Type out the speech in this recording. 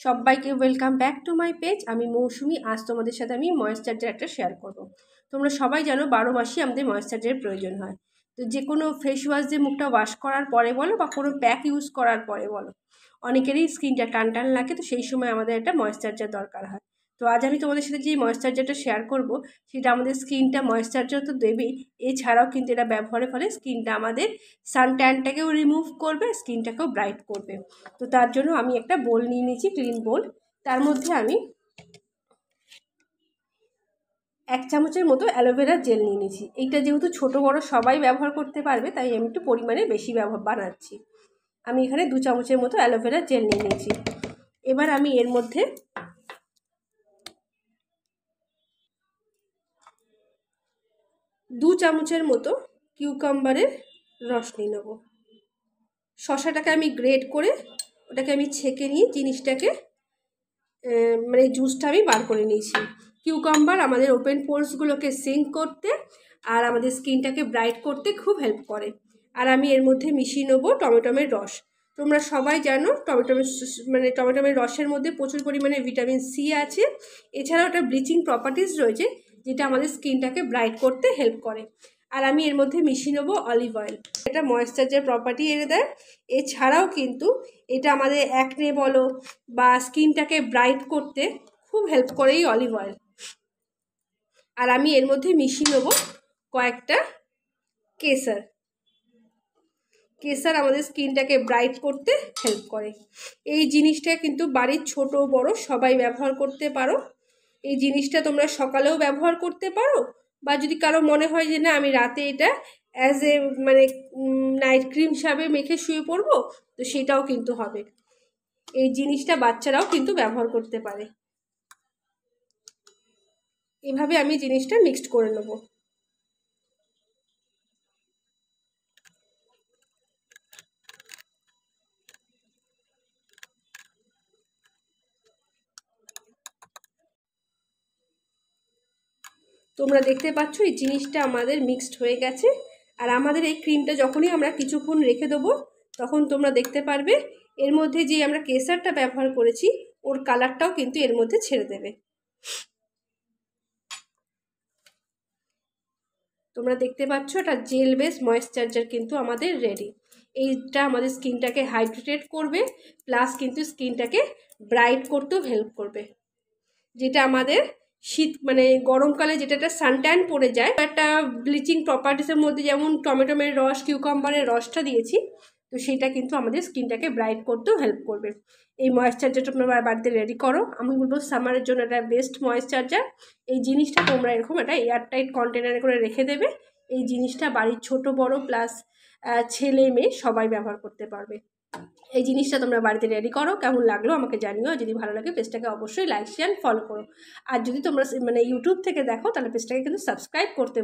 সবাইকে welcome back to my page. আমি মৌসুমি। আজ তোমাদের সাথে আমি ময়েশ্চারাইজার একটা শেয়ার করব। তোমরা সবাই জানো 12 মাসই আমাদের ময়েশ্চারাইজারের প্রয়োজন হয়। তো যে কোনো ফেস ওয়াশ দিয়ে মুখটা ওয়াশ করার পরে বলো বা কোনো প্যাক ইউজ করার পরে বলো, অনেকেরই স্কিনটা টান টান লাগে, তো সেই সময় আমাদের একটা ময়েশ্চারাইজার দরকার হয়। তো আজ আমি তোমাদের সাথে যে ময়েশ্চারাইজারটা শেয়ার করব সেটা আমাদের স্কিনটা ময়েশ্চারাইজার তো দেবেই, এছাড়াও কিন্তু এটা ব্যবহারের ফলে স্কিনটা আমাদের সান ট্যানটাকেও রিমুভ করবে, স্কিনটাকেও ব্রাইট করবে। তো তার জন্য আমি একটা বোল নিয়ে নিয়েছি, ক্লিন বোল। তার মধ্যে আমি 1 চামচের মতো অ্যালোভেরা জেল নিয়ে নিয়েছি। এইটা যেহেতু ছোটো বড়ো সবাই ব্যবহার করতে পারবে, তাই আমি একটু পরিমাণে বেশি বানাচ্ছি। আমি এখানে 2 চামচের মতো অ্যালোভেরা জেল নিয়ে নিয়েছি। এবার আমি এর মধ্যে 2 চামচের মতো কিউকাম্বারের রস নিয়ে নেব। শশাটাকে আমি গ্রেট করে ওটাকে আমি ছেঁকে নিয়ে জিনিসটাকে মানে জুসটা আমি বার করে নিয়েছি। কিউকাম্বার আমাদের ওপেন পোর্সগুলোকে সিঙ্ক করতে আর আমাদের স্কিনটাকে ব্রাইট করতে খুব হেল্প করে। আর আমি এর মধ্যে মিশিয়ে নেবো টমেটোমের রস। তোমরা সবাই জানো টমেটোমের রসের মধ্যে প্রচুর পরিমাণে ভিটামিন সি আছে। এছাড়াও ওটা ব্লিচিং প্রপার্টিস রয়েছে, যেটা আমাদের স্কিনটাকে ব্রাইট করতে হেল্প করে। আর আমি এর মধ্যে মিশিয়ে নেবো অলিভ অয়েল। এটা ময়েশ্চারাইজার প্রপার্টি এনে দেয়। এছাড়াও কিন্তু এটা আমাদের অ্যাকনে বলো বা স্কিনটাকে ব্রাইট করতে খুব হেল্প করে এই অলিভ অয়েল। আর আমি এর মধ্যে মিশিয়ে নেবো কয়েকটা কেসার। কেসার আমাদের স্কিনটাকে ব্রাইট করতে হেল্প করে। এই জিনিসটা কিন্তু বাড়ির ছোট বড় সবাই ব্যবহার করতে পারো। এই জিনিসটা তোমরা সকালেও ব্যবহার করতে পারো, বা যদি কারো মনে হয় যে না আমি রাতে এটা অ্যাজ এ নাইট ক্রিম হিসাবে মেখে শুয়ে পড়বো, তো সেটাও কিন্তু হবে। এই জিনিসটা বাচ্চারাও কিন্তু ব্যবহার করতে পারে। এভাবে আমি জিনিসটা মিক্সড করে নেব। তোমরা দেখতে পাচ্ছ এই জিনিসটা আমাদের মিক্সড হয়ে গেছে। আর আমাদের এই ক্রিমটা যখনই আমরা কিছুক্ষণ রেখে দেবো, তখন তোমরা দেখতে পারবে এর মধ্যে যে আমরা কেসারটা ব্যবহার করেছি ওর কালারটাও কিন্তু এর মধ্যে ছেড়ে দেবে। তোমরা দেখতে পাচ্ছ এটা জেল বেস ময়েশ্চারাইজার কিন্তু আমাদের রেডি। এইটা আমাদের স্কিনটাকে হাইড্রেটেড করবে, প্লাস কিন্তু স্কিনটাকে ব্রাইট করতেও হেল্প করবে। যেটা আমাদের শীত গরমকালে যেটা একটা সানট্যান পড়ে যায়, একটা ব্লিচিং প্রপার্টিসের মধ্যে যেমন টমেটোমের রস কিউকাম্বারের রসটা দিয়েছি, তো সেটা কিন্তু আমাদের স্কিনটাকে ব্রাইট করতেও হেল্প করবে। এই ময়েশ্চারাইজারটা তোমরা বাড়িতে রেডি করো। আমি বলবো সামারের জন্য এটা বেস্ট ময়েশ্চারাইজার। এই জিনিসটা তোমরা এরকম একটা এয়ারটাইট কন্টেনারে করে রেখে দেবে। এই জিনিসটা বাড়ির ছোট বড় প্লাস ছেলে মেয়ে সবাই ব্যবহার করতে পারবে। এই জিনিসটা তোমরা বাড়িতে রেডি করো। কেমন লাগলো আমাকে জানিও। যদি ভালো লাগে পেজটাকে অবশ্যই লাইক শেয়ার ফলো করো। আর যদি তোমরা ইউটিউব থেকে দেখো তাহলে পেজটাকে কিন্তু সাবস্ক্রাইব করতে